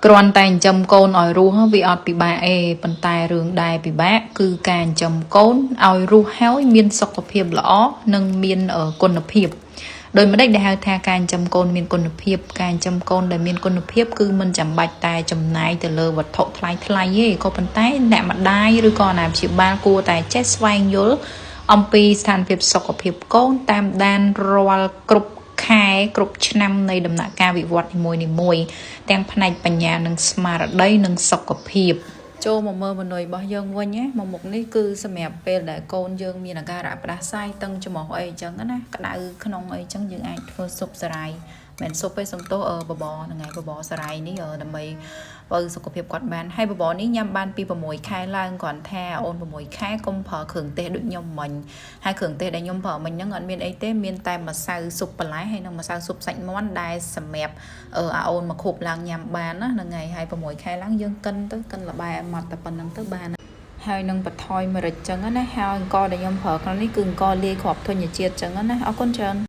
គ្រាន់តែចិញ្ចឹមកូនឲ្យរស់វាអត់ពិបាកទេប៉ុន្តែរឿងដែលពិបាកគឺការចិញ្ចឹមកូនឲ្យរស់ហើយមានសុខភាពល្អនិងមានគុណភាពដោយមិនដេចដែលហៅថាការចិញ្ចឹមកូនមានគុណភាពការចិញ្ចឹមកូនដែលមានគុណភាពគឺមិនចាំបាច់តែចំណាយទៅលើវត្ថុថ្លៃទេក៏ប៉ុន្តែអ្នកម្ដាយឬក៏អាណាព្យាបាលគួរតែចេះស្វែងយល់អំពីស្ថានភាពសុខភាពកូនតាមដានរាល់គ្រប់ខែគ្រប់ឆ្នាំនៃដំណាក់កាលវិវត្តនីមួយៗទាំងផ្នែកបញ្ញានិងស្មារតីនិងសុខភាពចូលមកមើលមនុយរបស់យើងវិញណាមកមុខនេះគឺសម្រាប់ពេលដែលកូនយើងមានអាការៈផ្ដាសាយតឹងច្រមុះអីចឹងណាក្តៅក្នុងអីចឹងយើងអាចធ្វើស៊ុបសារ៉ាយមិនស៊ុបទេសំទោសបបរហ្នឹងហើយបបរសារ៉ាយនេះដើម្បីបើសុខភាពគាត់បានហើយបបរនេះញ៉ាំបានពី6ខែឡើងគ្រាន់ថាអូន6ខែកុំប្រើគ្រឿងទេសដូចខ្ញុំមិញហើយគ្រឿងទេសដែលខ្ញុំប្រើមិញហ្នឹងអត់មានអីទេមានតែម្សៅស៊ុបបន្លែហើយនិងម្សៅស៊ុបសាច់មាន់ដែលសម្រាប់អូនមកខូបឡើងញ៉ាំបានណាហ្នឹងហើយ6ខែឡើងយើងកិនទៅកិនលបែឲ្យម៉ត់តែប៉ុណ្្នឹងទៅបានហើយនឹងបន្ថយម្រេចចឹងណាហើយអង្គដែលខ្ញុំប្រើក្នុងនេះគឺអង្គលាយគ្រាប់ធញ្ញជាតិចឹងណាអរគុណច្រើន